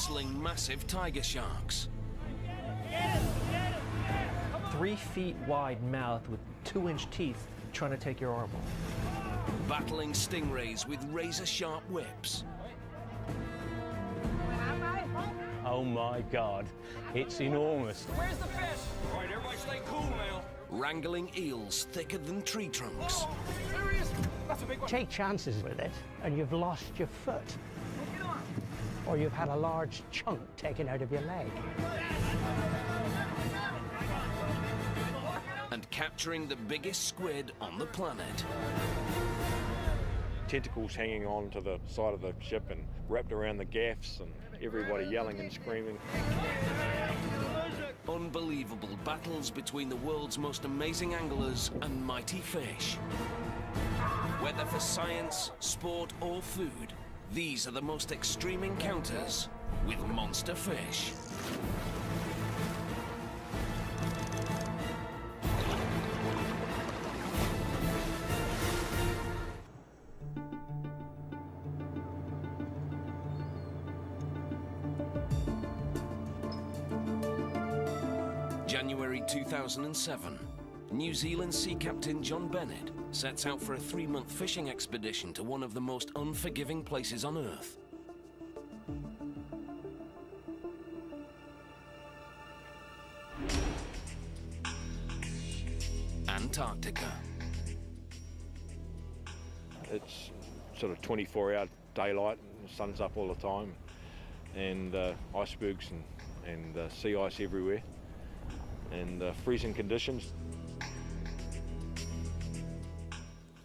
jostling massive tiger sharks. 3 feet wide mouth with 2-inch teeth trying to take your arm off. Battling stingrays with razor-sharp whips. Oh my God, it's enormous. Where's the fish? All right, everybody stay cool now. Wrangling eels thicker than tree trunks. There he is. That's a big one. Take chances with it and you've lost your foot. Or you've had a large chunk taken out of your leg. And capturing the biggest squid on the planet. Tentacles hanging on to the side of the ship and wrapped around the gaffs and everybody yelling and screaming. Unbelievable battles between the world's most amazing anglers and mighty fish. Whether for science, sport or food, these are the most extreme encounters with monster fish. January 2007, New Zealand Sea Captain John Bennett sets out for a 3-month fishing expedition to one of the most unforgiving places on Earth. Antarctica. It's sort of 24-hour daylight, and the sun's up all the time, and icebergs and sea ice everywhere, and freezing conditions.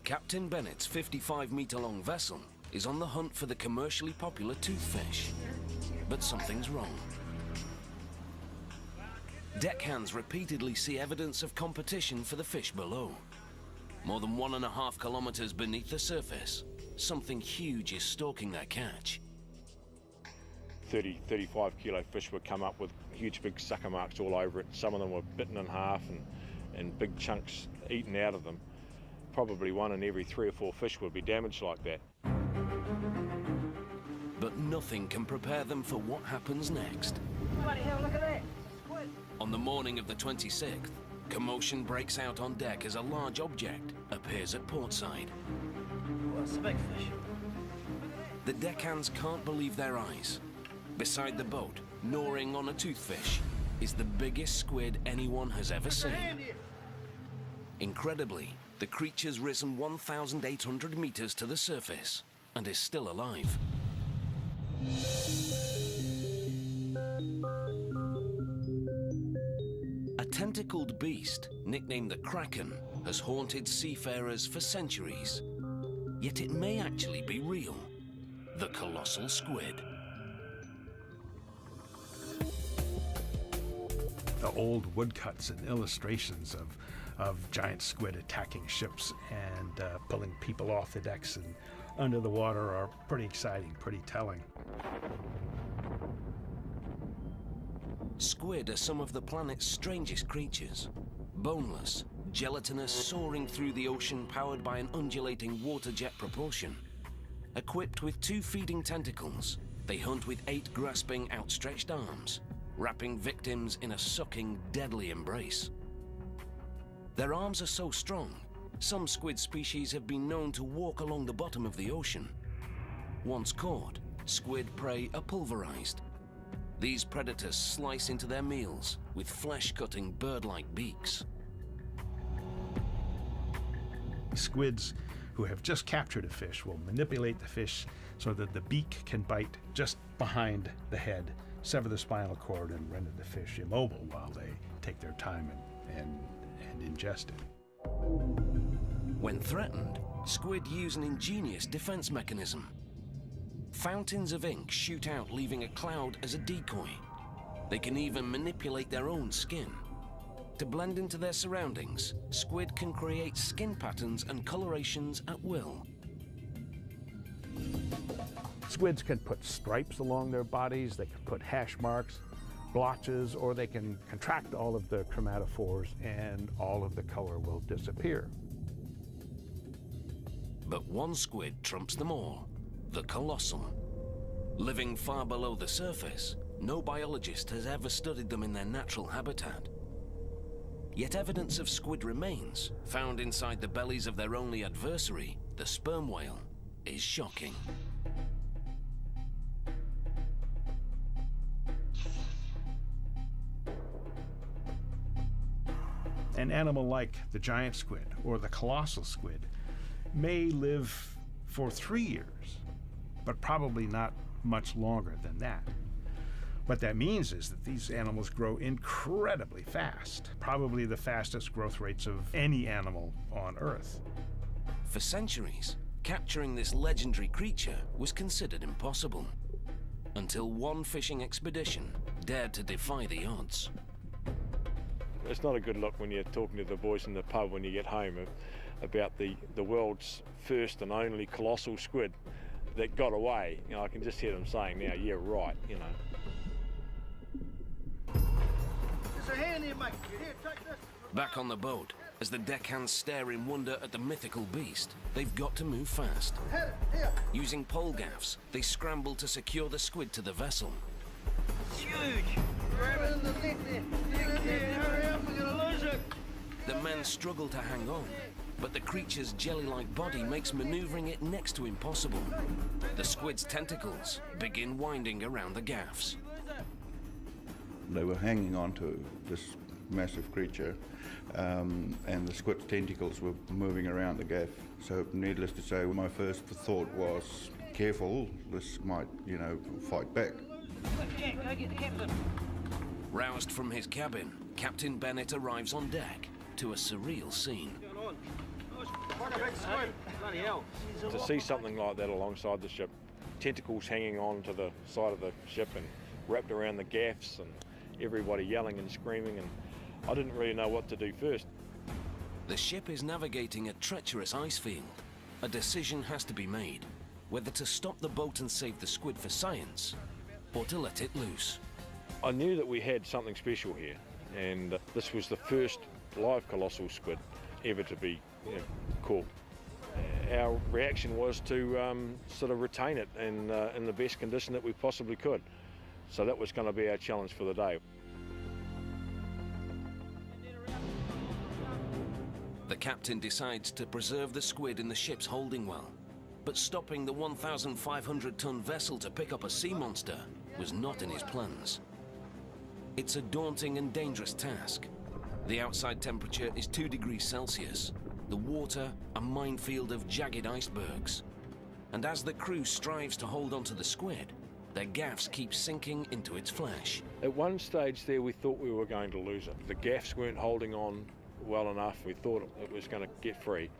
Captain Bennett's 55-metre-long vessel is on the hunt for the commercially popular toothfish. But something's wrong. Deckhands repeatedly see evidence of competition for the fish below. More than 1.5 kilometres beneath the surface, something huge is stalking their catch. 35 kilo fish would come up with huge big sucker marks all over it. Some of them were bitten in half and big chunks eaten out of them. Probably 1 in every 3 or 4 fish would be damaged like that. But nothing can prepare them for what happens next. Bloody hell, look at that. Squid. On the morning of the 26th, commotion breaks out on deck as a large object appears at portside. Well, it's a big fish. The deckhands can't believe their eyes. Beside the boat, gnawing on a toothfish, is the biggest squid anyone has ever seen. Incredibly, the creature's risen 1,800 meters to the surface and is still alive. A tentacled beast, nicknamed the Kraken, has haunted seafarers for centuries. Yet it may actually be real. The colossal squid. The old woodcuts and illustrations of giant squid attacking ships and pulling people off the decks and under the water are pretty exciting, pretty telling. Squid are some of the planet's strangest creatures. Boneless, gelatinous, soaring through the ocean powered by an undulating water jet propulsion. Equipped with 2 feeding tentacles, they hunt with 8 grasping, outstretched arms, wrapping victims in a sucking, deadly embrace. Their arms are so strong, some squid species have been known to walk along the bottom of the ocean. Once caught, squid prey are pulverized. These predators slice into their meals with flesh-cutting bird-like beaks. Squids who have just captured a fish will manipulate the fish so that the beak can bite just behind the head, sever the spinal cord, and render the fish immobile while they take their time and ingest it. When threatened, squid use an ingenious defense mechanism. Fountains of ink shoot out, leaving a cloud as a decoy. They can even manipulate their own skin. To blend into their surroundings, squid can create skin patterns and colorations at will. Squids can put stripes along their bodies, they can put hash marks, blotches, or they can contract all of the chromatophores and all of the color will disappear. But one squid trumps them all, the colossal. Living far below the surface, no biologist has ever studied them in their natural habitat. Yet evidence of squid remains, found inside the bellies of their only adversary, the sperm whale, is shocking. An animal like the giant squid or the colossal squid may live for 3 years, but probably not much longer than that. What that means is that these animals grow incredibly fast, probably the fastest growth rates of any animal on Earth. For centuries, capturing this legendary creature was considered impossible, until one fishing expedition dared to defy the odds. It's not a good look when you're talking to the boys in the pub when you get home about the world's first and only colossal squid that got away. You know, I can just hear them saying now, yeah, right, you know. There's a hand here, mate. Here, take this. Back on the boat, as the deckhands stare in wonder at the mythical beast, they've got to move fast. Hit it, here. Using pole gaffs, they scramble to secure the squid to the vessel. It's huge. Grab it in the net there. Hurry up, we're gonna lose it. The men struggle to hang on, but the creature's jelly-like body makes maneuvering it next to impossible. The squid's tentacles begin winding around the gaffs. They were hanging on to this massive creature, and the squid's tentacles were moving around the gaff. So needless to say, my first thought was, careful, this might, fight back. Jack, go get the captain. Roused from his cabin, Captain Bennett arrives on deck to a surreal scene. What's going on? Like a big squid. Bloody hell. To see something like that alongside the ship, tentacles hanging on to the side of the ship and wrapped around the gaffs and everybody yelling and screaming, and I didn't really know what to do first. The ship is navigating a treacherous ice field. A decision has to be made, whether to stop the boat and save the squid for science, or to let it loose. I knew that we had something special here, and this was the first live colossal squid ever to be caught. Our reaction was to sort of retain it in the best condition that we possibly could. So that was going to be our challenge for the day. The captain decides to preserve the squid in the ship's holding well, but stopping the 1,500-ton vessel to pick up a sea monster was not in his plans. It's a daunting and dangerous task. The outside temperature is 2 degrees Celsius, the water a minefield of jagged icebergs. And as the crew strives to hold onto the squid, their gaffs keep sinking into its flesh. At one stage there we thought we were going to lose it. The gaffs weren't holding on well enough. We thought it was going to get free.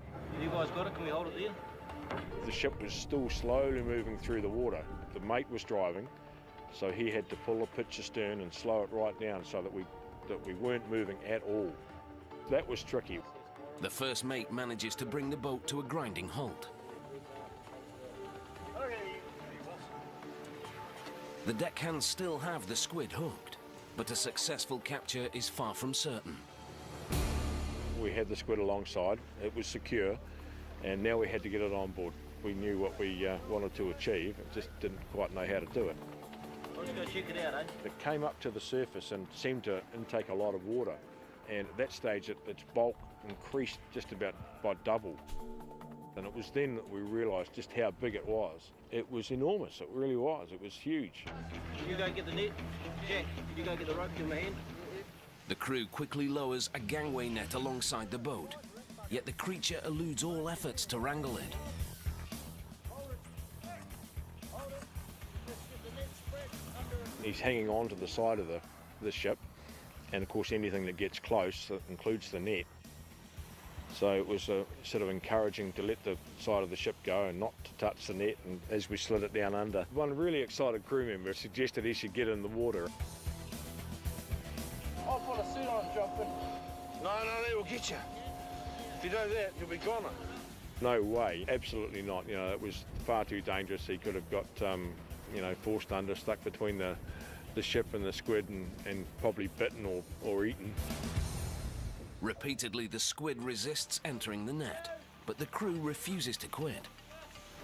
You guys got it? Can we hold it there? The ship was still slowly moving through the water. The mate was driving, so he had to pull the pitch astern and slow it right down so that we weren't moving at all. That was tricky. The first mate manages to bring the boat to a grinding halt. The deckhands still have the squid hooked, but a successful capture is far from certain. We had the squid alongside, it was secure, and now we had to get it on board. We knew what we wanted to achieve, just didn't quite know how to do it. Let's go check it out, eh? It came up to the surface and seemed to intake a lot of water, and at that stage its bulk increased just about by double. And it was then that we realised just how big it was. It was enormous, it really was. It was huge. You go get the net. Jack, you go get the rope, give me a hand. The crew quickly lowers a gangway net alongside the boat, yet the creature eludes all efforts to wrangle it. He's hanging on to the side of the ship, and of course anything that gets close, that includes the net. So it was sort of encouraging to let the side of the ship go and not to touch the net, and as we slid it down under. One really excited crew member suggested he should get in the water. I'll put a suit on and jump in. No, they will get you. If you do that, you'll be goner. No way, absolutely not. It was far too dangerous. He could have got, forced under, stuck between the ship and the squid and probably bitten or eaten. Repeatedly, the squid resists entering the net, but the crew refuses to quit.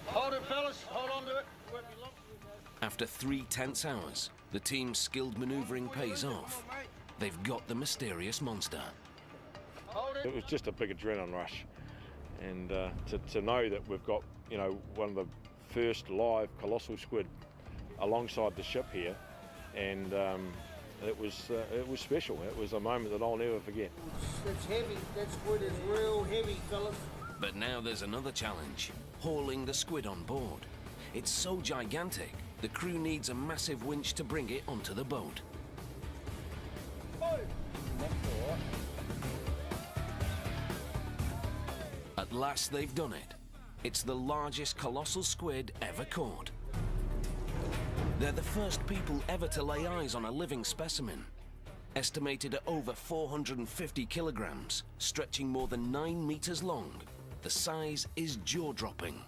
Hold it, fellas. Hold on to it. Won't be long. After 3 tense hours, the team's skilled maneuvering pays off. They've got the mysterious monster. It was just a big adrenaline rush, and to know that we've got, you know, one of the first live colossal squid alongside the ship here, and it was special. It was a moment that I'll never forget. It's heavy. That squid is real heavy, fellas. But now there's another challenge, hauling the squid on board. It's so gigantic, the crew needs a massive winch to bring it onto the boat. At last they've done it. It's the largest colossal squid ever caught. They're the first people ever to lay eyes on a living specimen. Estimated at over 450 kilograms, stretching more than 9 meters long, the size is jaw-dropping.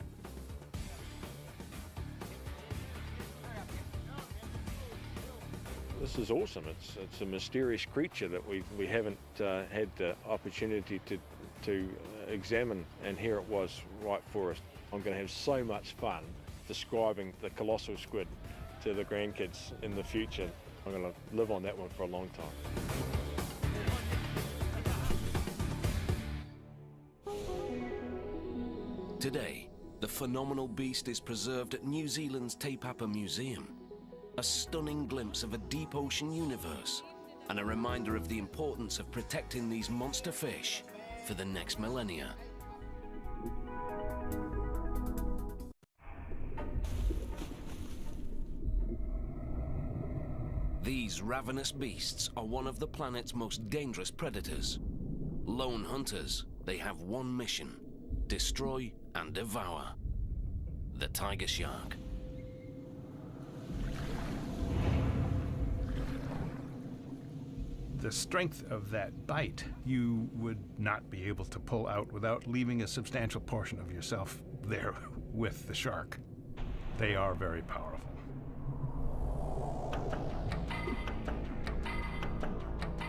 This is awesome. It's a mysterious creature that we haven't had the opportunity to examine, and here it was right for us. I'm going to have so much fun describing the colossal squid to the grandkids in the future. I'm going to live on that one for a long time. Today, the phenomenal beast is preserved at New Zealand's Te Papa Museum. A stunning glimpse of a deep ocean universe, and a reminder of the importance of protecting these monster fish for the next millennia. These ravenous beasts are one of the planet's most dangerous predators. Lone hunters, they have one mission: destroy and devour the tiger shark. The strength of that bite you would not be able to pull out without leaving a substantial portion of yourself there with the shark. They are very powerful.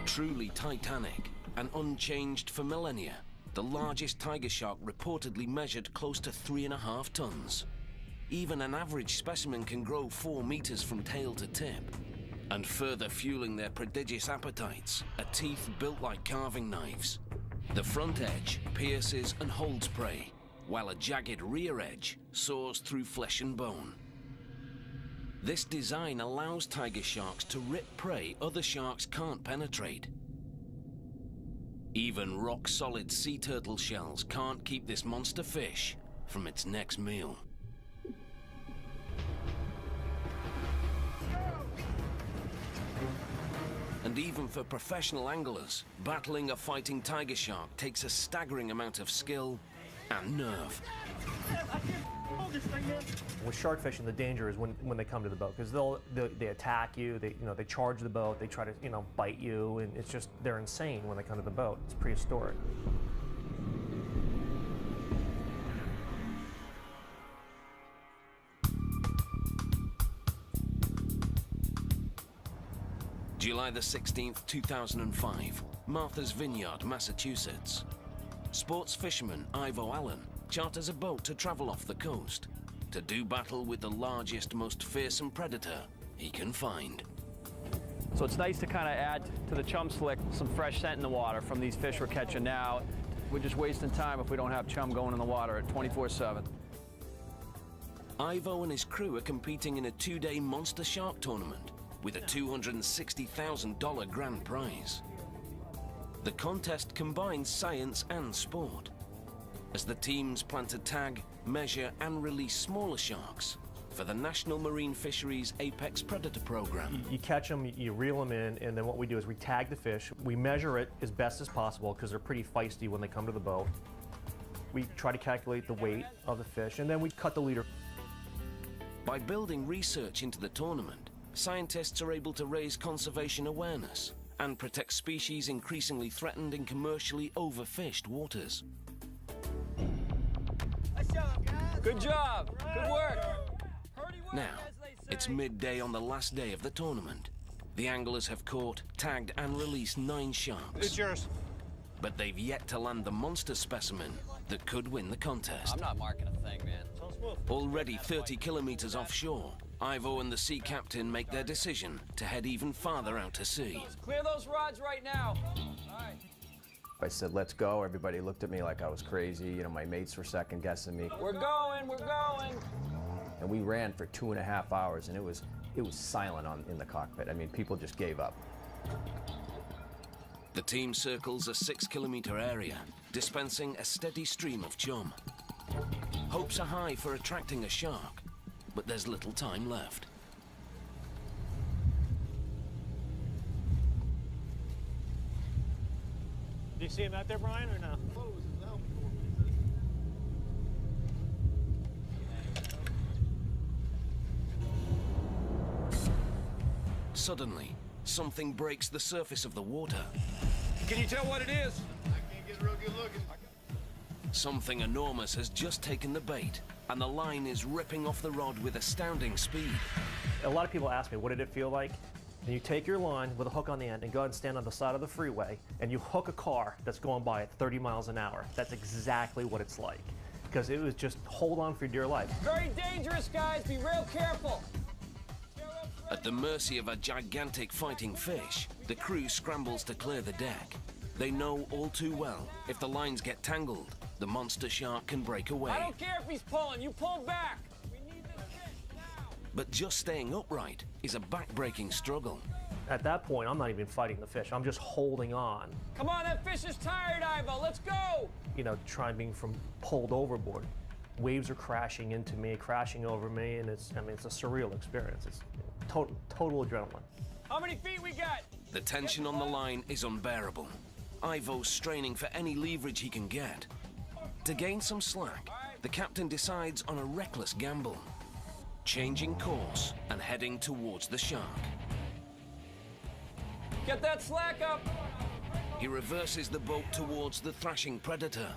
Truly titanic and unchanged for millennia, the largest tiger shark reportedly measured close to 3.5 tons. Even an average specimen can grow 4 meters from tail to tip. And further fueling their prodigious appetites are teeth built like carving knives. The front edge pierces and holds prey, while a jagged rear edge saws through flesh and bone. This design allows tiger sharks to rip prey other sharks can't penetrate. Even rock-solid sea turtle shells can't keep this monster fish from its next meal. And even for professional anglers, battling a fighting tiger shark takes a staggering amount of skill and nerve. With shark fishing, the danger is when they come to the boat, because they attack you, they charge the boat, they try to bite you, and it's just, they're insane when they come to the boat. It's prehistoric. July the 16th, 2005, Martha's Vineyard, Massachusetts. Sports fisherman Ivo Allen charters a boat to travel off the coast to do battle with the largest, most fearsome predator he can find. So it's nice to kind of add to the chum slick some fresh scent in the water from these fish we're catching now. We're just wasting time if we don't have chum going in the water at 24/7. Ivo and his crew are competing in a 2-day monster shark tournament with a $260,000 grand prize. The contest combines science and sport, as the teams plan to tag, measure, and release smaller sharks for the National Marine Fisheries Apex Predator Program. You catch them, you reel them in, and then what we do is we tag the fish. We measure it as best as possible because they're pretty feisty when they come to the boat. We try to calculate the weight of the fish, and then we cut the leader. By building research into the tournament, scientists are able to raise conservation awareness and protect species increasingly threatened in commercially overfished waters. Good job. Good work. Now, it's midday on the last day of the tournament. The anglers have caught, tagged, and released 9 sharks. It's yours. But they've yet to land the monster specimen that could win the contest. I'm not marking a thing, man. Already 30 kilometers offshore, Ivo and the sea captain make their decision to head even farther out to sea. Clear those rods right now. All right. I said, let's go. Everybody looked at me like I was crazy. You know, my mates were second guessing me. We're going, we're going. And we ran for 2.5 hours, and it was silent in the cockpit. I mean, people just gave up. The team circles a 6-kilometer area, dispensing a steady stream of chum. Hopes are high for attracting a shark, but there's little time left. Do you see him out there, Brian, or no? Suddenly, something breaks the surface of the water. Can you tell what it is? I can't get real good looking. Something enormous has just taken the bait, and the line is ripping off the rod with astounding speed. A lot of people ask me, what did it feel like? And you take your line with a hook on the end and go and stand on the side of the freeway, and you hook a car that's going by at 30 miles an hour. That's exactly what it's like. Because it was just hold on for dear life. Very dangerous, guys. Be real careful. At the mercy of a gigantic fighting fish, the crew scrambles to clear the deck. They know all too well, if the lines get tangled, the monster shark can break away. I don't care if he's pulling. You pull back. We need this fish now. But just staying upright is a back-breaking struggle. At that point, I'm not even fighting the fish. I'm just holding on. Come on, that fish is tired, Ivo. Let's go. You know, trying being from pulled overboard. Waves are crashing into me, crashing over me, and it's a surreal experience. It's total adrenaline. How many feet we got? The tension on the line is unbearable. Ivo's straining for any leverage he can get. To gain some slack, the captain decides on a reckless gamble, changing course and heading towards the shark. Get that slack up. He reverses the boat towards the thrashing predator.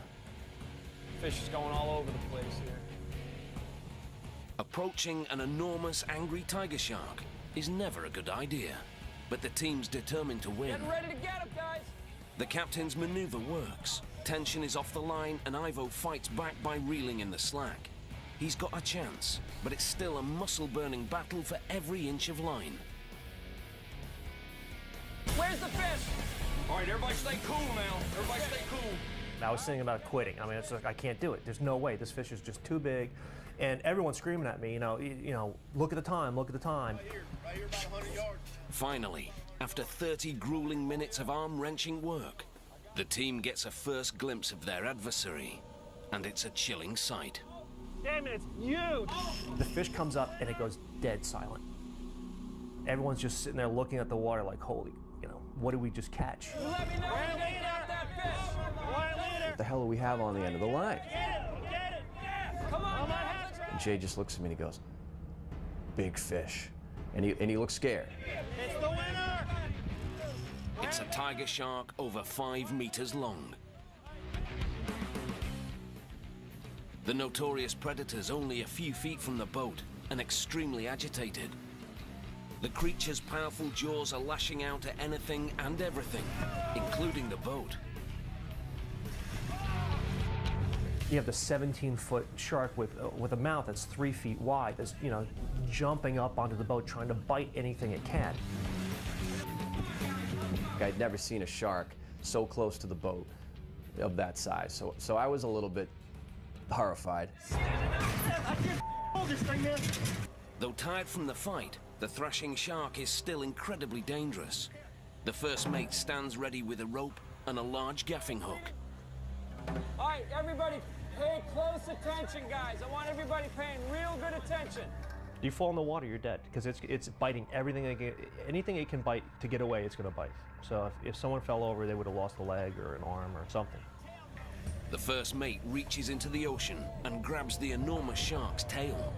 Fish is going all over the place here. Approaching an enormous angry tiger shark is never a good idea, but the team's determined to win. Get ready to get him, guys. The captain's maneuver works. Tension is off the line, and Ivo fights back by reeling in the slack. He's got a chance, but it's still a muscle-burning battle for every inch of line. Where's the fish? All right, everybody stay cool now. Everybody stay cool. I was thinking about quitting. I mean, it's like, I can't do it. There's no way. This fish is just too big. And everyone's screaming at me, you know, look at the time, look at the time. Right here, about 100 yards. Finally, after 30 grueling minutes of arm-wrenching work, the team gets a first glimpse of their adversary, and it's a chilling sight. Damn it, it's huge! The fish comes up and it goes dead silent. Everyone's just sitting there looking at the water like, holy, what did we just catch? You let me know when you get that fish. What the hell do we have on the end of the line? Come on, guys. And Jay just looks at me and he goes, big fish. And he looks scared. It's the winner. It's a tiger shark over 5 meters long. The notorious predator's only a few feet from the boat and extremely agitated. The creature's powerful jaws are lashing out at anything and everything, including the boat. You have the 17-foot shark with a mouth that's 3 feet wide that's, jumping up onto the boat trying to bite anything it can. I'd never seen a shark so close to the boat of that size. So I was a little bit horrified. Though tired from the fight, the thrashing shark is still incredibly dangerous. The first mate stands ready with a rope and a large gaffing hook. All right, everybody, pay close attention, guys. I want everybody paying real good attention. You fall in the water, you're dead, because it's biting everything. Anything it can bite to get away, it's going to bite. So if someone fell over, they would have lost a leg or an arm or something. The first mate reaches into the ocean and grabs the enormous shark's tail.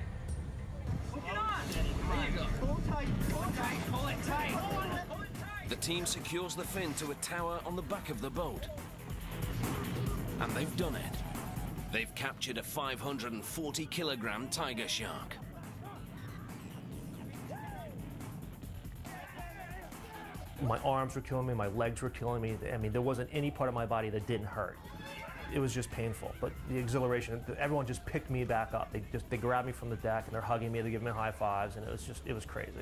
Get on! There you go. Pull tight, pull it tight. Pull it tight. The team secures the fin to a tower on the back of the boat. And they've done it. They've captured a 540-kilogram tiger shark. My arms were killing me, my legs were killing me. I mean, there wasn't any part of my body that didn't hurt. it was just painful. But the exhilaration, everyone just picked me back up. They grabbed me from the deck and they're hugging me, they give me high fives, and it was crazy.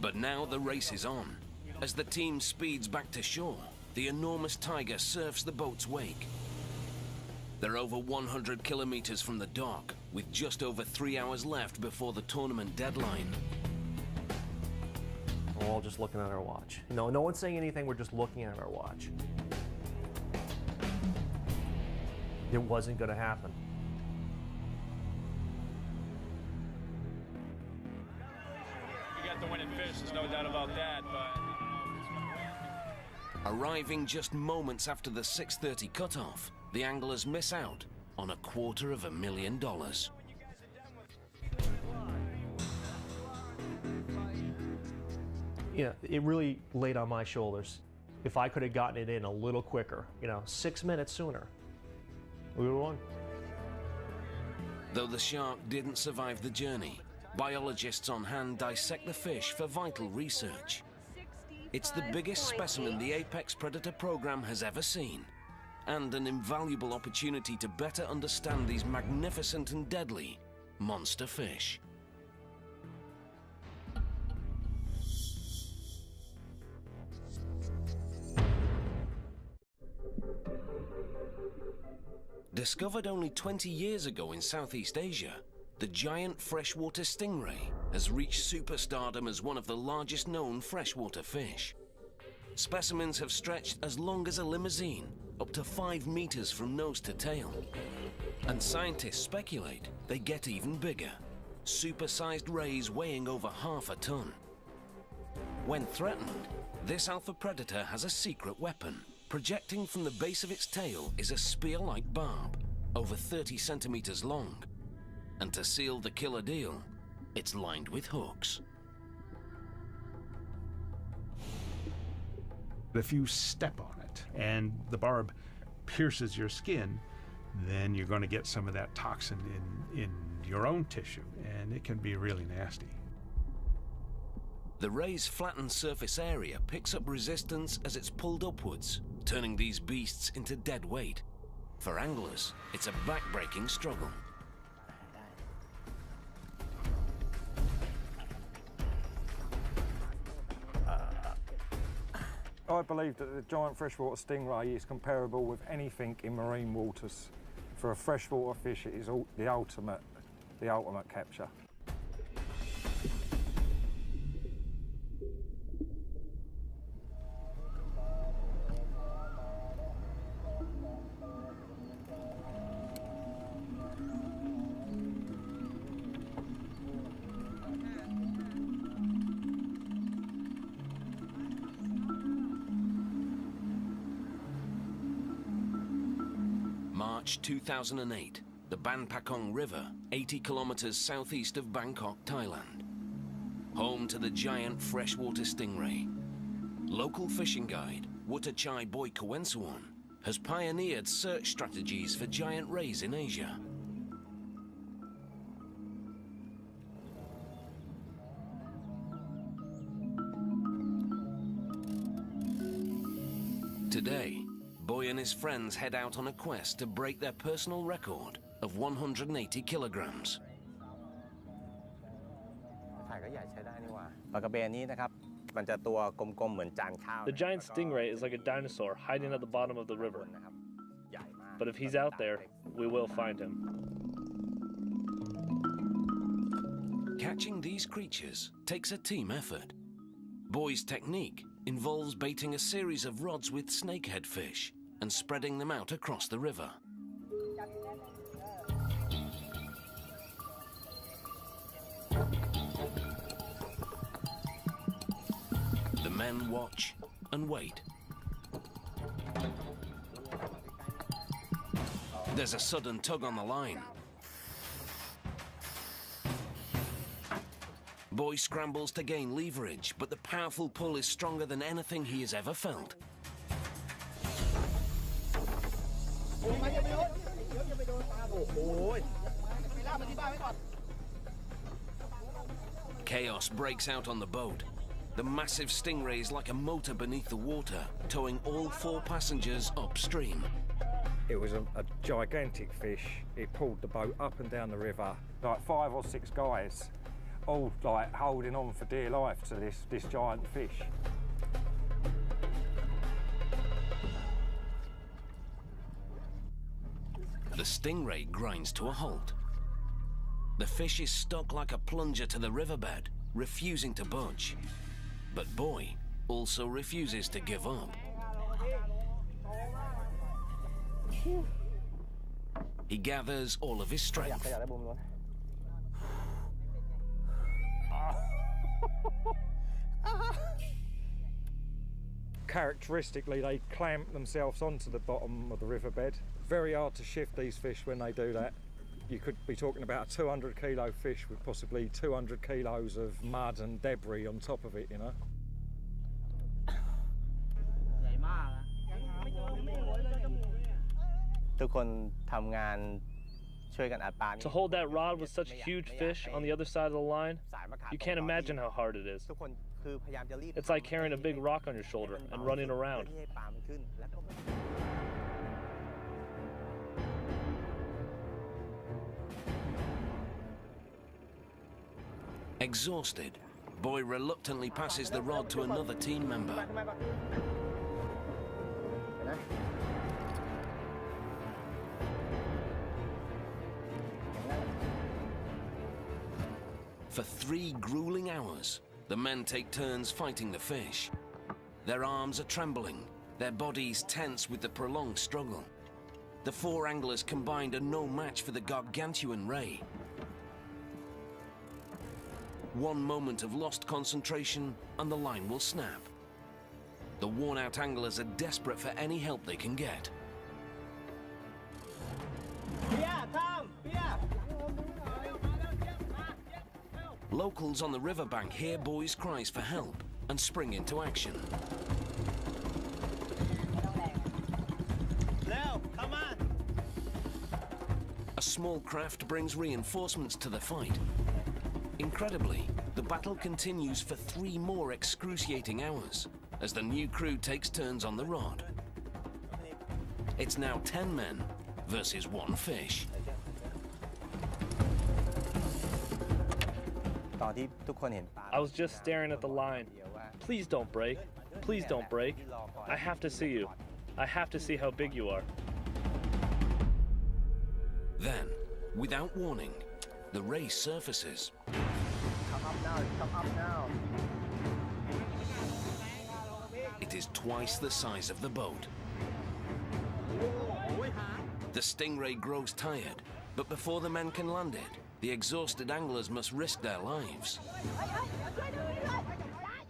But now the race is on. As the team speeds back to shore, the enormous tiger surfs the boat's wake. They're over 100 kilometers from the dock, with just over 3 hours left before the tournament deadline. We're all just looking at our watch. No one's saying anything, we're just looking at our watch. It wasn't going to happen. You got the winning fish, there's no doubt about that, but... Arriving just moments after the 6:30 cutoff, the anglers miss out on $250,000. Yeah, it really laid on my shoulders. If I could have gotten it in a little quicker, 6 minutes sooner, we would have won. Though the shark didn't survive the journey, biologists on hand dissect the fish for vital research. It's the biggest specimen the Apex Predator program has ever seen, and an invaluable opportunity to better understand these magnificent and deadly monster fish. Discovered only 20 years ago in Southeast Asia, the giant freshwater stingray has reached superstardom as one of the largest known freshwater fish. Specimens have stretched as long as a limousine, up to 5 meters from nose to tail. And scientists speculate they get even bigger, supersized rays weighing over half a ton. When threatened, this alpha predator has a secret weapon. Projecting from the base of its tail is a spear-like barb, over 30 centimeters long. And to seal the killer deal, it's lined with hooks. If you step on it and the barb pierces your skin, then you're going to get some of that toxin in your own tissue, and it can be really nasty. The ray's flattened surface area picks up resistance as it's pulled upwards, turning these beasts into dead weight. For anglers, it's a back-breaking struggle. I believe that the giant freshwater stingray is comparable with anything in marine waters. For a freshwater fish, it is the ultimate capture. March 2008, the Ban Pakong River, 80 kilometers southeast of Bangkok, Thailand. Home to the giant freshwater stingray. Local fishing guide, Wutachai Boy Kawensuon, has pioneered search strategies for giant rays in Asia. Today, Boy and his friends head out on a quest to break their personal record of 180 kilograms. The giant stingray is like a dinosaur hiding at the bottom of the river. But if he's out there, we will find him. Catching these creatures takes a team effort. Boy's technique involves baiting a series of rods with snakehead fish and spreading them out across the river. The men watch and wait. There's a sudden tug on the line. Boy scrambles to gain leverage, but the powerful pull is stronger than anything he has ever felt. Chaos breaks out on the boat. The massive stingray is like a motor beneath the water, towing all 4 passengers upstream. It was a gigantic fish. It pulled the boat up and down the river, like 5 or 6 guys, all like holding on for dear life to this giant fish. The stingray grinds to a halt. The fish is stuck like a plunger to the riverbed, refusing to budge. But Boy also refuses to give up. He gathers all of his strength. Characteristically, they clamp themselves onto the bottom of the riverbed. Very hard to shift these fish when they do that. You could be talking about a 200 kilo fish with possibly 200 kilos of mud and debris on top of it, you know. To hold that rod with such huge fish on the other side of the line, you can't imagine how hard it is. It's like carrying a big rock on your shoulder and running around. Exhausted, Boy reluctantly passes the rod to another team member. For 3 grueling hours, the men take turns fighting the fish. Their arms are trembling, their bodies tense with the prolonged struggle. The 4 anglers combined are no match for the gargantuan ray. One moment of lost concentration and the line will snap. The worn-out anglers are desperate for any help they can get. Locals on the riverbank hear Boy's cries for help and spring into action. Come on! A small craft brings reinforcements to the fight. Incredibly, the battle continues for 3 more excruciating hours as the new crew takes turns on the rod. It's now 10 men versus 1 fish. I was just staring at the line. Please don't break. Please don't break. I have to see you. I have to see how big you are. Then, without warning, the ray surfaces. Come up now. It is twice the size of the boat. The stingray grows tired, but before the men can land it, the exhausted anglers must risk their lives.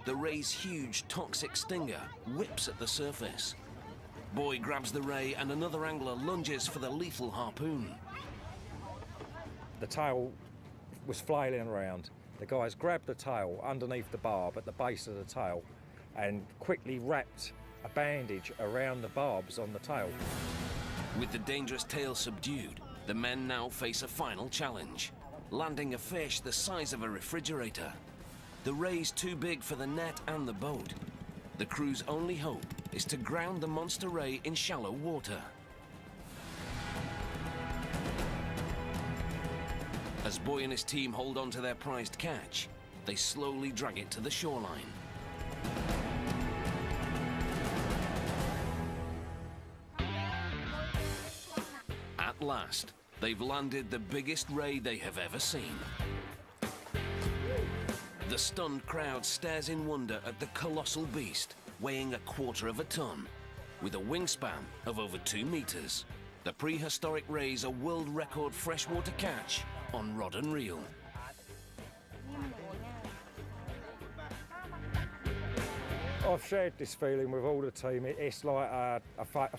The ray's huge toxic stinger whips at the surface. Boy grabs the ray and another angler lunges for the lethal harpoon. The tail was flailing around. The guys grabbed the tail underneath the barb at the base of the tail and quickly wrapped a bandage around the barbs on the tail. With the dangerous tail subdued, the men now face a final challenge, landing a fish the size of a refrigerator. The ray's too big for the net and the boat. The crew's only hope is to ground the monster ray in shallow water. As Boy and his team hold on to their prized catch, they slowly drag it to the shoreline. At last, they've landed the biggest ray they have ever seen. The stunned crowd stares in wonder at the colossal beast, weighing 1/4 ton, with a wingspan of over 2 meters. The prehistoric ray's a world record freshwater catch on rod and reel. I've shared this feeling with all the team. It's like a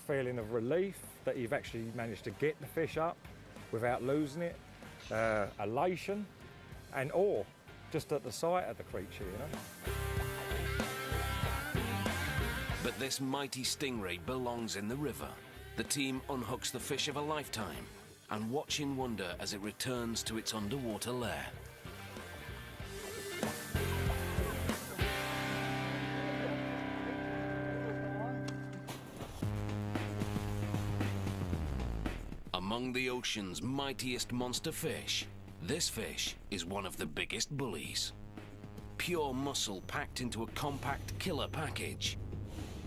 feeling of relief that you've actually managed to get the fish up without losing it, elation and awe just at the sight of the creature, you know. But this mighty stingray belongs in the river. The team unhooks the fish of a lifetime and watch in wonder as it returns to its underwater lair. Among the ocean's mightiest monster fish, this fish is one of the biggest bullies. Pure muscle packed into a compact killer package.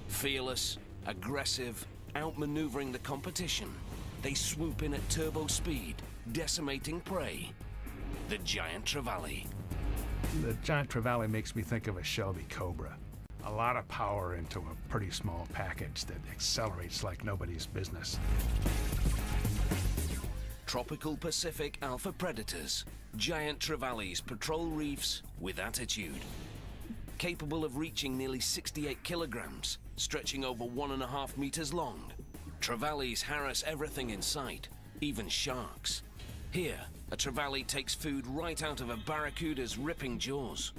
Fearless, aggressive, outmaneuvering the competition, they swoop in at turbo speed, decimating prey. The giant trevally. The giant trevally makes me think of a Shelby Cobra. A lot of power into a pretty small package that accelerates like nobody's business. Tropical Pacific alpha predators, giant trevallies patrol reefs with attitude. Capable of reaching nearly 68 kilograms, stretching over 1.5 meters long, trevallies harass everything in sight, even sharks. Here, a trevally takes food right out of a barracuda's ripping jaws.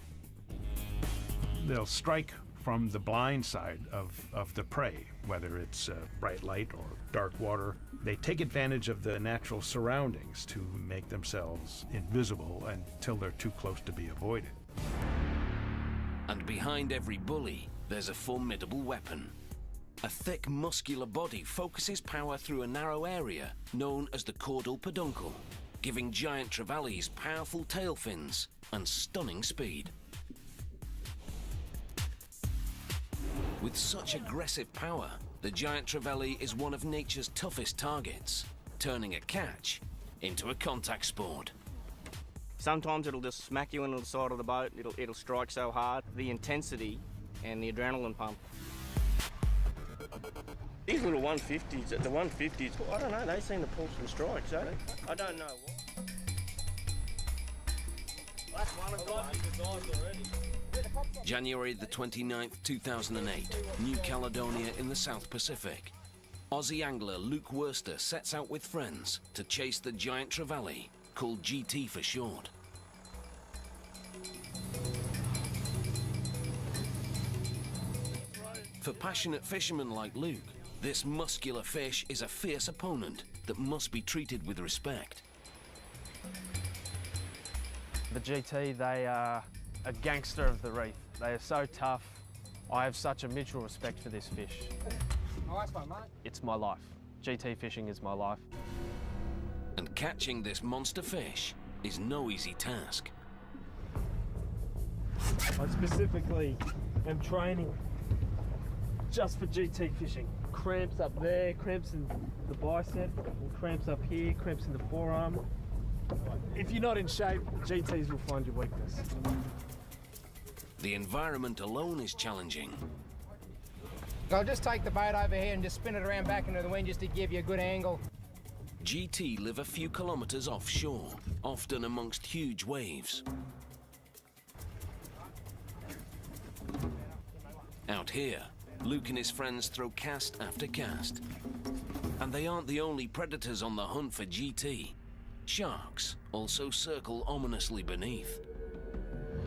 They'll strike from the blind side of the prey, whether it's bright light or dark water. They take advantage of the natural surroundings to make themselves invisible until they're too close to be avoided. And behind every bully, there's a formidable weapon. A thick, muscular body focuses power through a narrow area known as the caudal peduncle, giving giant trevallies powerful tail fins and stunning speed. With such aggressive power, the giant trevally is one of nature's toughest targets, turning a catch into a contact sport. Sometimes it'll just smack you into the side of the boat. It'll strike so hard. The intensity and the adrenaline pump. These little 150s, the 150s, I don't know, they seem to pull some strikes, don't they? I don't know what. That's one of them. January the 29th, 2008, New Caledonia in the South Pacific. Aussie angler Luke Worster sets out with friends to chase the giant trevally, called GT for short. For passionate fishermen like Luke, this muscular fish is a fierce opponent that must be treated with respect. The GT, they are a gangster of the reef. They are so tough. I have such a mutual respect for this fish. Nice one, mate. It's my life. GT fishing is my life. And catching this monster fish is no easy task. I specifically am training just for GT fishing. Cramps up there, cramps in the bicep, and cramps up here, cramps in the forearm. If you're not in shape, GTs will find your weakness. The environment alone is challenging. I'll just take the boat over here and just spin it around back into the wind just to give you a good angle. GT live a few kilometers offshore, often amongst huge waves. Out here, Luke and his friends throw cast after cast. And they aren't the only predators on the hunt for GT. Sharks also circle ominously beneath.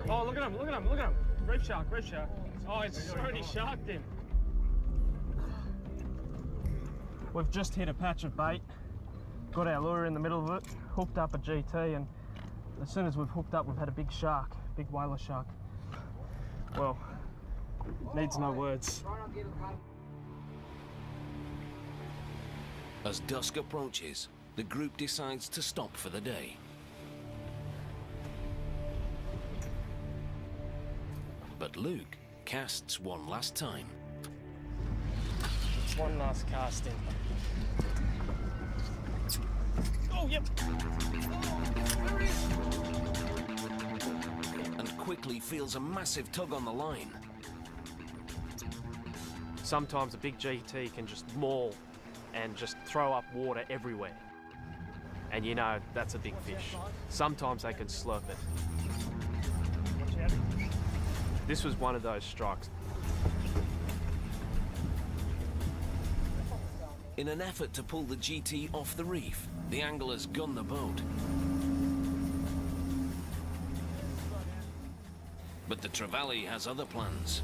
Oh, look at him, look at him, look at him. Reef shark, reef shark. Oh, it's already sharked him. We've just hit a patch of bait, got our lure in the middle of it, hooked up a GT, and as soon as we've hooked up, we've had a big shark, big whaler shark. Well, needs no words. As dusk approaches, the group decides to stop for the day. But Luke casts one last time. It's one last casting. Oh, yep. And quickly feels a massive tug on the line. Sometimes a big GT can just maul and just throw up water everywhere. And you know, that's a big fish. Sometimes they can slurp it. This was one of those strikes. In an effort to pull the GT off the reef, the anglers gun the boat. But the trevally has other plans.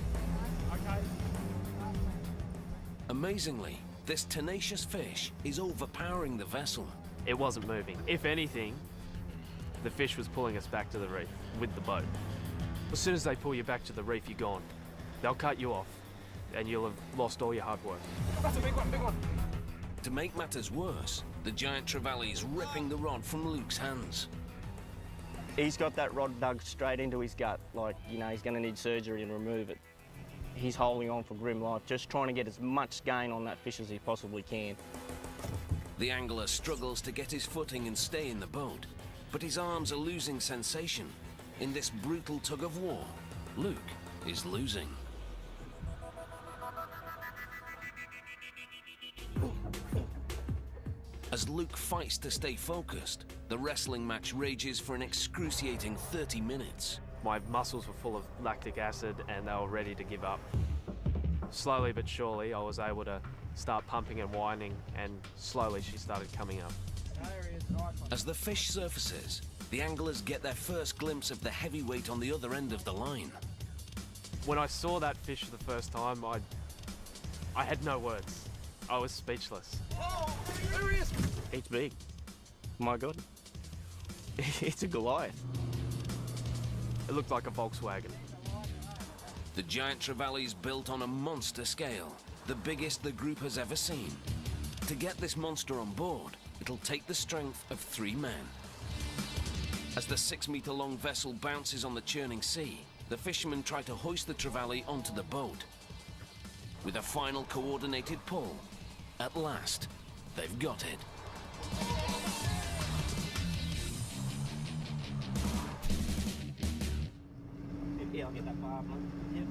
Amazingly, this tenacious fish is overpowering the vessel. It wasn't moving. If anything, the fish was pulling us back to the reef with the boat. As soon as they pull you back to the reef, you're gone. They'll cut you off, and you'll have lost all your hard work. That's a big one, big one. To make matters worse, the giant trevally is ripping the rod from Luke's hands. He's got that rod dug straight into his gut, like, you know, he's going to need surgery and remove it. He's holding on for grim life, just trying to get as much gain on that fish as he possibly can. The angler struggles to get his footing and stay in the boat, but his arms are losing sensation. In this brutal tug of war, Luke is losing. As Luke fights to stay focused, the wrestling match rages for an excruciating 30 minutes. My muscles were full of lactic acid and they were ready to give up. Slowly but surely, I was able to start pumping and whining, and slowly she started coming up. As the fish surfaces, the anglers get their first glimpse of the heavyweight on the other end of the line. When I saw that fish for the first time, I had no words. I was speechless. Oh, there he is! It's big. My God. It's a Goliath. It looked like a Volkswagen. The giant trevally is built on a monster scale, the biggest the group has ever seen. To get this monster on board, it'll take the strength of 3 men. As the 6-meter-long vessel bounces on the churning sea, the fishermen try to hoist the trevally onto the boat. With a final coordinated pull, at last, they've got it. Yeah, I'll get that far, mate.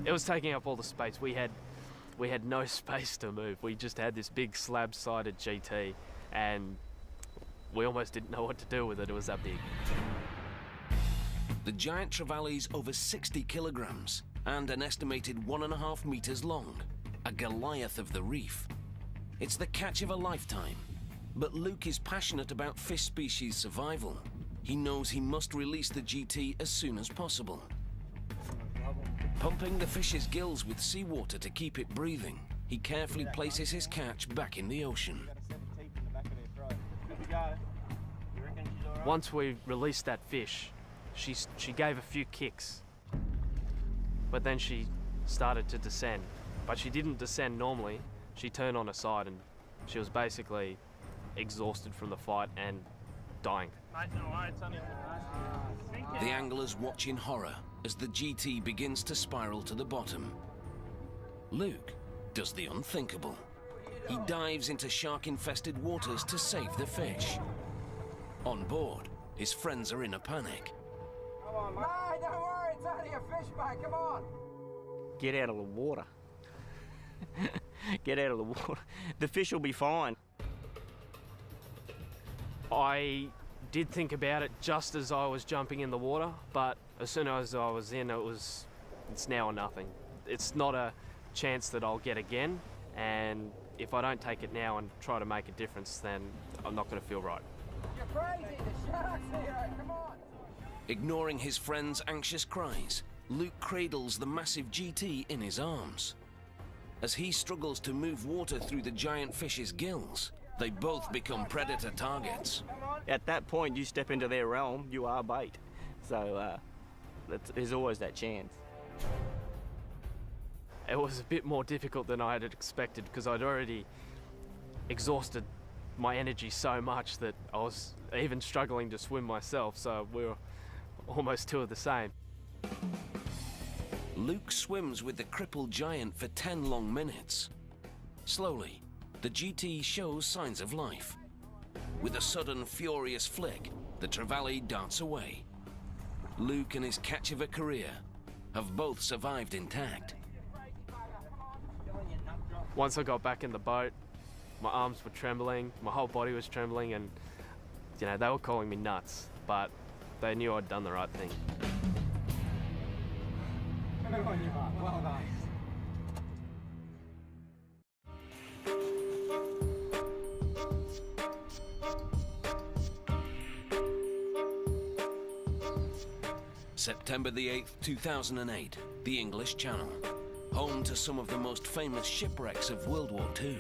It was taking up all the space. We had no space to move. We just had this big slab-sided GT, and we almost didn't know what to do with it. It was that big. The giant trevally's over 60 kilograms and an estimated 1.5 meters long, a Goliath of the reef. It's the catch of a lifetime, but Luke is passionate about fish species survival. He knows he must release the GT as soon as possible. Pumping the fish's gills with seawater to keep it breathing, he carefully places his catch back in the ocean. Once we released that fish, she gave a few kicks, but then she started to descend. But she didn't descend normally. She turned on her side and she was basically exhausted from the fight and dying. The anglers watch in horror as the GT begins to spiral to the bottom. Luke does the unthinkable. He dives into shark-infested waters to save the fish. On board, his friends are in a panic. Come on, mate. No, don't worry, it's only a fish, mate, come on. Get out of the water. Get out of the water. The fish will be fine. I did think about it just as I was jumping in the water, but as soon as I was in, it's now or nothing. It's not a chance that I'll get again, and if I don't take it now and try to make a difference, then I'm not going to feel right. You're crazy, the shark's here, come on. Ignoring his friends' anxious cries, Luke cradles the massive GT in his arms. As he struggles to move water through the giant fish's gills, they both become predator targets. At that point, you step into their realm, you are bait. So there's always that chance. It was a bit more difficult than I had expected because I'd already exhausted my energy so much that I was even struggling to swim myself, so we were almost two of the same. Luke swims with the crippled giant for 10 long minutes. Slowly, the GT shows signs of life. With a sudden, furious flick, the trevally darts away. Luke and his catch of a career have both survived intact. Once I got back in the boat, my arms were trembling, my whole body was trembling, and you know, they were calling me nuts, but they knew I'd done the right thing. Well done. September the 8th, 2008, the English Channel, home to some of the most famous shipwrecks of World War II.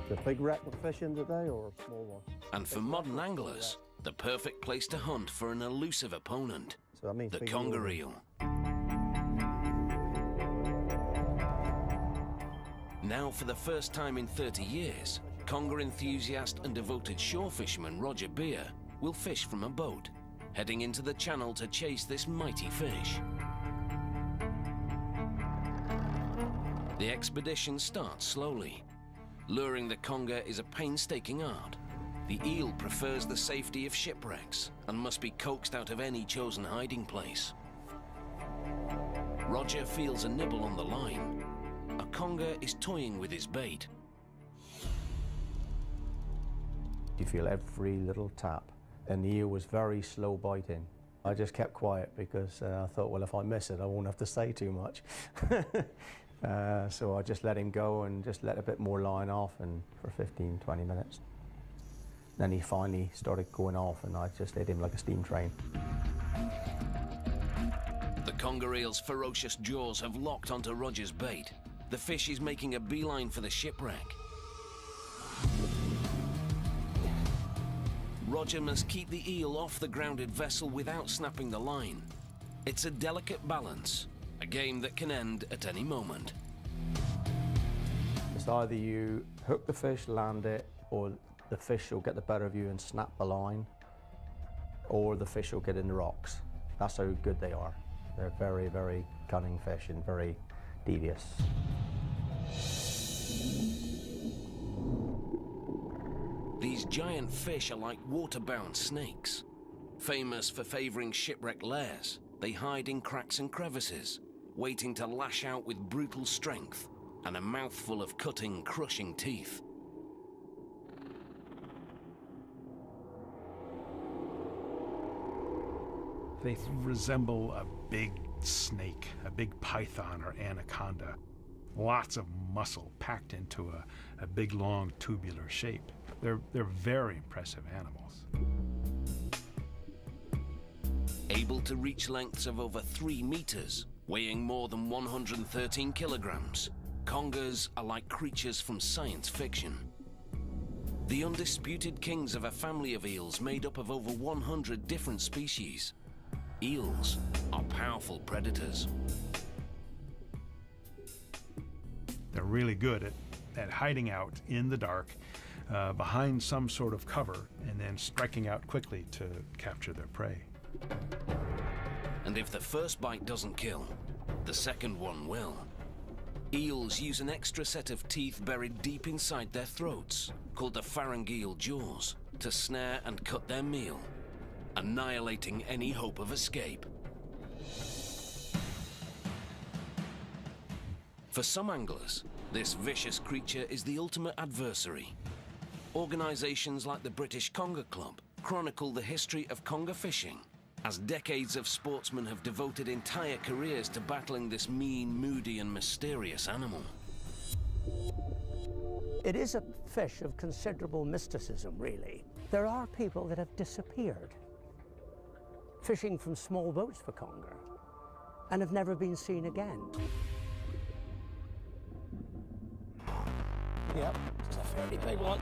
The big wreck with fish in today or a small one? And for modern anglers, the perfect place to hunt for an elusive opponent, So that means the conger eel. Now, for the first time in 30 years, conger enthusiast and devoted shore fisherman Roger Beer will fish from a boat, heading into the channel to chase this mighty fish. The expedition starts slowly. Luring the conger is a painstaking art. The eel prefers the safety of shipwrecks and must be coaxed out of any chosen hiding place. Roger feels a nibble on the line. A conger is toying with his bait. You feel every little tap, and the eel was very slow biting. I just kept quiet because I thought, well, if I miss it, I won't have to say too much. So I just let him go and just let a bit more line off, and for 15, 20 minutes. Then he finally started going off, and I just hit him like a steam train. The conger eel's ferocious jaws have locked onto Roger's bait. The fish is making a beeline for the shipwreck. Roger must keep the eel off the grounded vessel without snapping the line. It's a delicate balance, a game that can end at any moment. It's either you hook the fish, land it, or the fish will get the better of you and snap the line, or the fish will get in the rocks. That's how good they are. They're very, very cunning fish and very devious. These giant fish are like water-bound snakes. Famous for favoring shipwreck lairs, they hide in cracks and crevices, waiting to lash out with brutal strength and a mouthful of cutting, crushing teeth. They resemble a big snake, a big python or anaconda. Lots of muscle packed into a big, long, tubular shape. They're very impressive animals. Able to reach lengths of over 3 meters, weighing more than 113 kilograms, congers are like creatures from science fiction. The undisputed kings of a family of eels made up of over 100 different species. Eels are powerful predators. They're really good at hiding out in the dark behind some sort of cover and then striking out quickly to capture their prey. And if the first bite doesn't kill, the second one will. Eels use an extra set of teeth buried deep inside their throats, called the pharyngeal jaws, to snare and cut their meal, annihilating any hope of escape. For some anglers, this vicious creature is the ultimate adversary. Organizations like the British Conger Club chronicle the history of conger fishing, as decades of sportsmen have devoted entire careers to battling this mean, moody, and mysterious animal. It is a fish of considerable mysticism, really. There are people that have disappeared fishing from small boats for conger and have never been seen again. Yep, it's a fairly big one.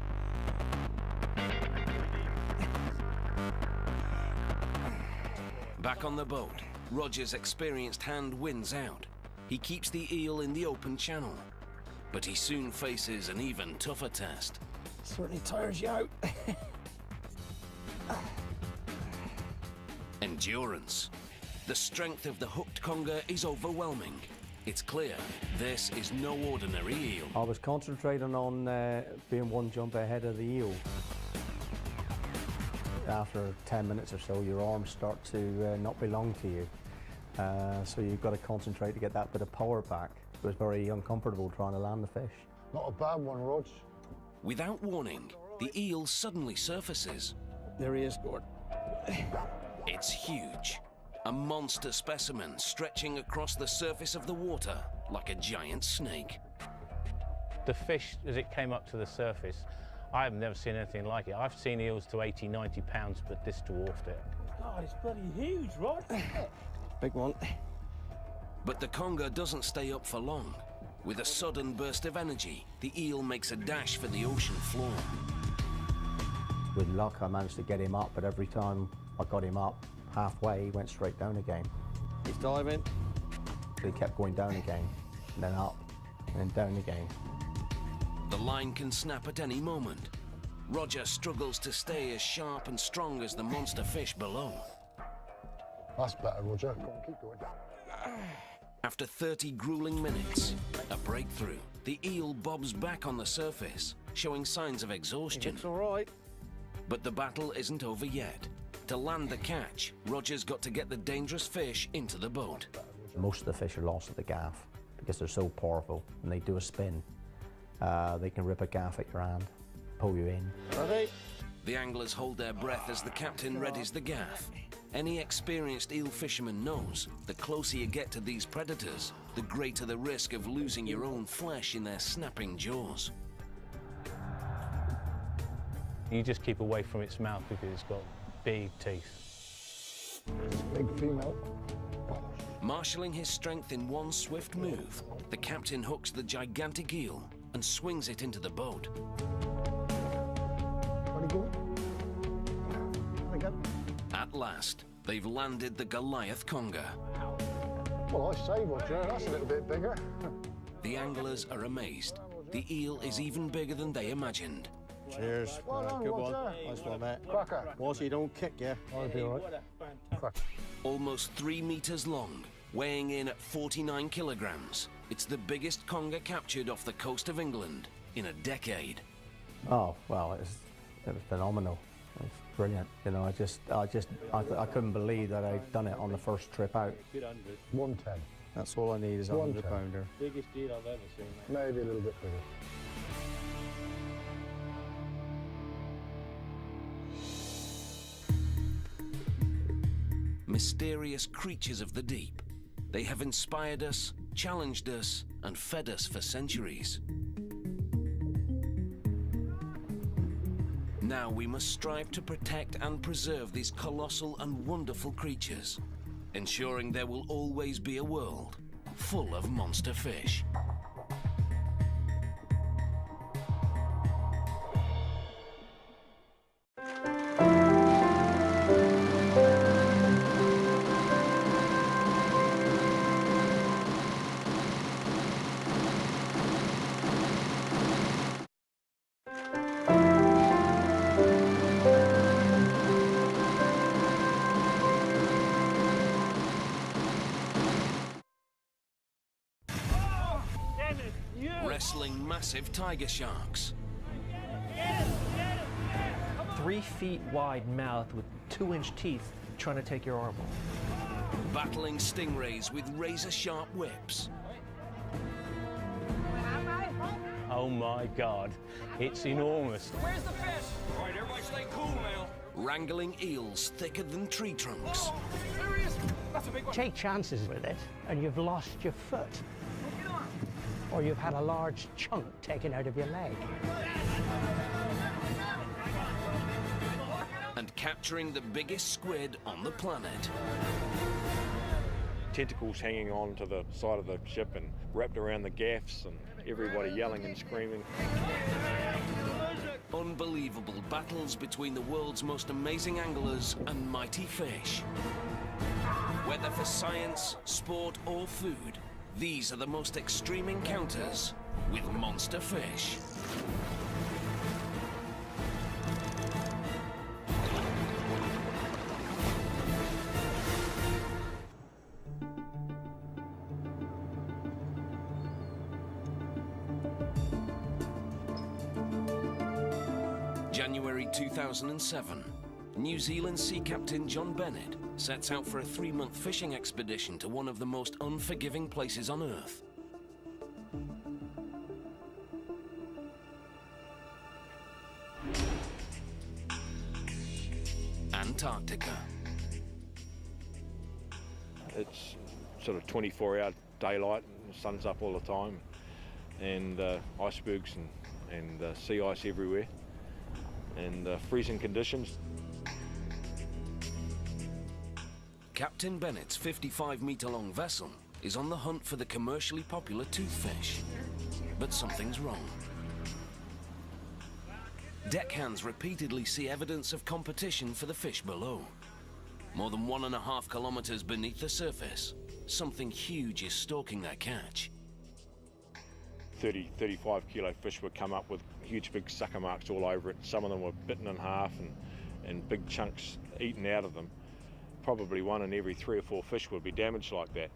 Back on the boat, Roger's experienced hand wins out. He keeps the eel in the open channel, but he soon faces an even tougher test. Certainly tires you out. Endurance. The strength of the hooked conger is overwhelming. It's clear this is no ordinary eel. I was concentrating on being one jump ahead of the eel. After 10 minutes or so, your arms start to not belong to you. So you've got to concentrate to get that bit of power back. It was very uncomfortable trying to land the fish. Not a bad one, Rog. Without warning, the eel suddenly surfaces. There he is, Gord. It's huge. A monster specimen stretching across the surface of the water like a giant snake. The fish, as it came up to the surface, I have never seen anything like it. I've seen eels to 80, 90 pounds, but this dwarfed it. God, it's bloody huge, Rod. Big one. But the conger doesn't stay up for long. With a sudden burst of energy, the eel makes a dash for the ocean floor. With luck, I managed to get him up, but every time I got him up, halfway, he went straight down again. He's diving. He kept going down again, and then up, and then down again. The line can snap at any moment. Roger struggles to stay as sharp and strong as the monster fish below. That's better, Roger. Go on, keep going. After 30 grueling minutes, a breakthrough. The eel bobs back on the surface, showing signs of exhaustion. It's all right. But the battle isn't over yet. To land the catch, Roger's got to get the dangerous fish into the boat. Most of the fish are lost at the gaff because they're so powerful and they do a spin. They can rip a gaff at your hand, pull you in. Ready? The anglers hold their breath as the captain readies the gaff. Any experienced eel fisherman knows the closer you get to these predators, the greater the risk of losing your own flesh in their snapping jaws. You just keep away from its mouth because it's got big teeth. Big female. Marshalling his strength in one swift move, the captain hooks the gigantic eel and swings it into the boat. At last, they've landed the Goliath conger. Well, I say, Roger, that's a little bit bigger. The anglers are amazed. The eel is even bigger than they imagined. Cheers. Well done, good one. Roger. Nice one, mate. Cracker. Well, so you don't kick, yeah? I'll be all right. Almost 3 meters long, weighing in at 49 kilograms. It's the biggest conger captured off the coast of England in a decade. Oh, well, it was phenomenal. It was brilliant. You know, I couldn't believe that I'd done it on the first trip out. 110. That's all I need is a 100-pounder. Biggest deal I've ever seen. Maybe a little bit bigger. Mysterious creatures of the deep. They have inspired us, challenged us, and fed us for centuries. Now we must strive to protect and preserve these colossal and wonderful creatures, ensuring there will always be a world full of monster fish. Wrestling massive tiger sharks. 3 feet wide mouth with 2-inch teeth trying to take your arm off. Battling stingrays with razor-sharp whips. Oh my God, it's enormous. Where's the fish? All right, everybody stay cool now. Wrangling eels thicker than tree trunks. There he is. That's a big one. Take chances with it, and you've lost your foot. Or you've had a large chunk taken out of your leg. And capturing the biggest squid on the planet. Tentacles hanging on to the side of the ship and wrapped around the gaffs and everybody yelling and screaming. Unbelievable battles between the world's most amazing anglers and mighty fish. Whether for science, sport, or food, these are the most extreme encounters with monster fish. January 2007, New Zealand Sea Captain John Bennett sets out for a 3-month fishing expedition to one of the most unforgiving places on Earth. Antarctica. It's sort of 24-hour daylight, and the sun's up all the time, and icebergs and sea ice everywhere, and freezing conditions. Captain Bennett's 55-meter-long vessel is on the hunt for the commercially popular toothfish. But something's wrong. Deckhands repeatedly see evidence of competition for the fish below. More than 1.5 kilometers beneath the surface, something huge is stalking their catch. 30, 35 kilo fish would come up with huge big sucker marks all over it. Some of them were bitten in half and big chunks eaten out of them. Probably one in every 3 or 4 fish would be damaged like that.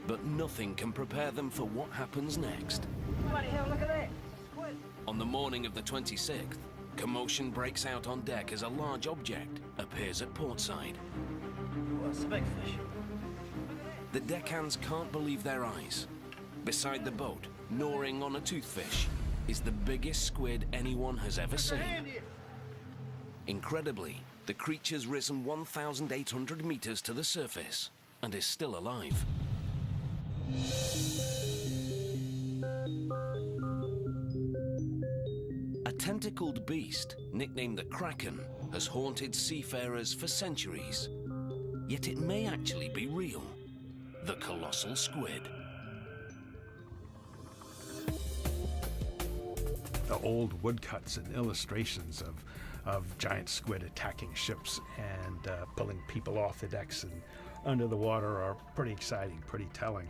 But nothing can prepare them for what happens next. Bloody hell, look at that. Squid. On the morning of the 26th, commotion breaks out on deck as a large object appears at portside. Oh, it's a big fish. The deckhands can't believe their eyes. Beside the boat, gnawing on a toothfish, is the biggest squid anyone has ever seen. Incredibly, the creature's risen 1,800 meters to the surface and is still alive. A tentacled beast, nicknamed the Kraken, has haunted seafarers for centuries. Yet it may actually be real. The colossal squid. The old woodcuts and illustrations of giant squid attacking ships and pulling people off the decks and under the water are pretty exciting, pretty telling.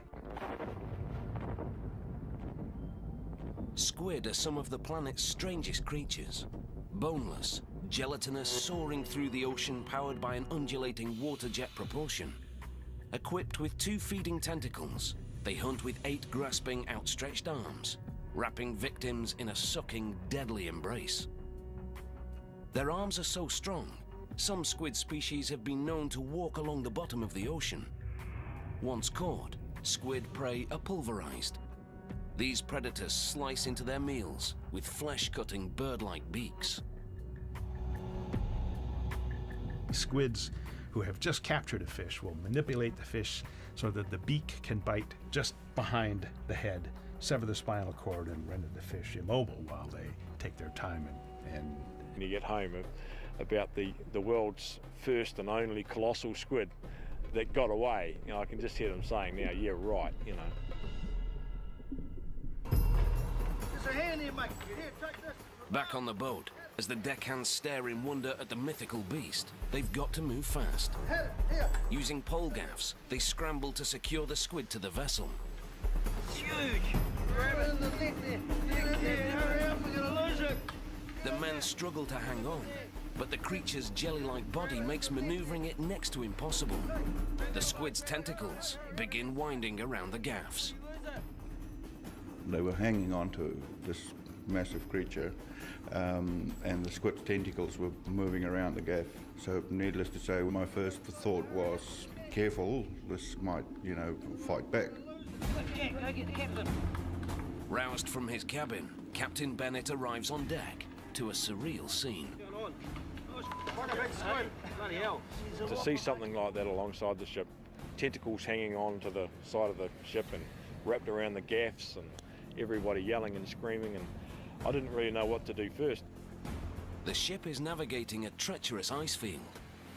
Squid are some of the planet's strangest creatures. Boneless, gelatinous, soaring through the ocean powered by an undulating water jet propulsion. Equipped with 2 feeding tentacles, they hunt with 8 grasping, outstretched arms, wrapping victims in a sucking, deadly embrace. Their arms are so strong, some squid species have been known to walk along the bottom of the ocean. Once caught, squid prey are pulverized. These predators slice into their meals with flesh-cutting bird-like beaks. Squids who have just captured a fish will manipulate the fish so that the beak can bite just behind the head, sever the spinal cord, and render the fish immobile while they take their time and When you get home about the world's first and only colossal squid that got away, you know, I can just hear them saying now, yeah, right, you know. There's a hand here, mate. Here, take this. Back on the boat, as the deckhands stare in wonder at the mythical beast, they've got to move fast. Here. Using pole gaffs, they scramble to secure the squid to the vessel. It's huge. Grab it in the neck there. Hurry up, we're gonna lose it. The men struggle to hang on, but the creature's jelly-like body makes maneuvering it next to impossible. The squid's tentacles begin winding around the gaffs. They were hanging on to this massive creature, and the squid's tentacles were moving around the gaff. So needless to say, my first thought was, careful, this might, you know, fight back. Jack, go get the captain. Roused from his cabin, Captain Bennett arrives on deck to a surreal scene. What a big squid. Bloody hell. To see something like that alongside the ship, tentacles hanging on to the side of the ship and wrapped around the gaffs and everybody yelling and screaming, and I didn't really know what to do first. The ship is navigating a treacherous ice field.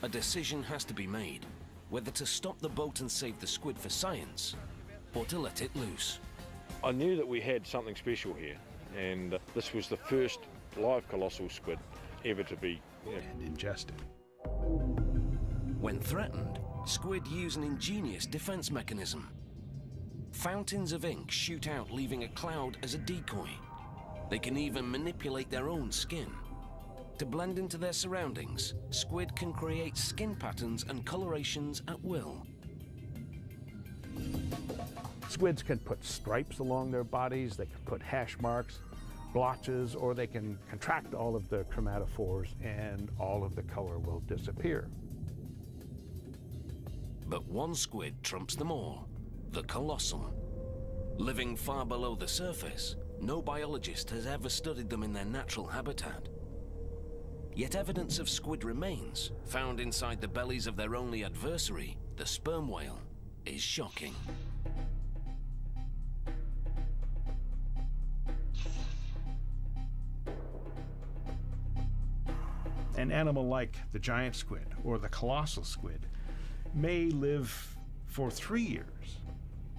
A decision has to be made, whether to stop the boat and save the squid for science, or to let it loose. I knew that we had something special here, and this was the first live colossal squid ever to be and ingested. When threatened, squid use an ingenious defense mechanism. Fountains of ink shoot out, leaving a cloud as a decoy. They can even manipulate their own skin. To blend into their surroundings, squid can create skin patterns and colorations at will. Squids can put stripes along their bodies, they can put hash marks, blotches, or they can contract all of the chromatophores and all of the color will disappear. But one squid trumps them all, the colossal. Living far below the surface, no biologist has ever studied them in their natural habitat. Yet evidence of squid remains, found inside the bellies of their only adversary, the sperm whale, is shocking. An animal like the giant squid or the colossal squid may live for 3 years,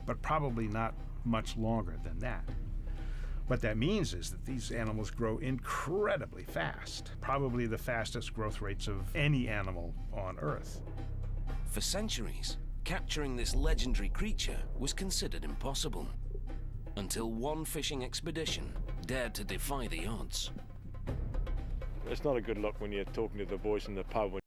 but probably not much longer than that. What that means is that these animals grow incredibly fast, probably the fastest growth rates of any animal on Earth. For centuries, capturing this legendary creature was considered impossible. until one fishing expedition dared to defy the odds. It's not a good look when you're talking to the boys in the pub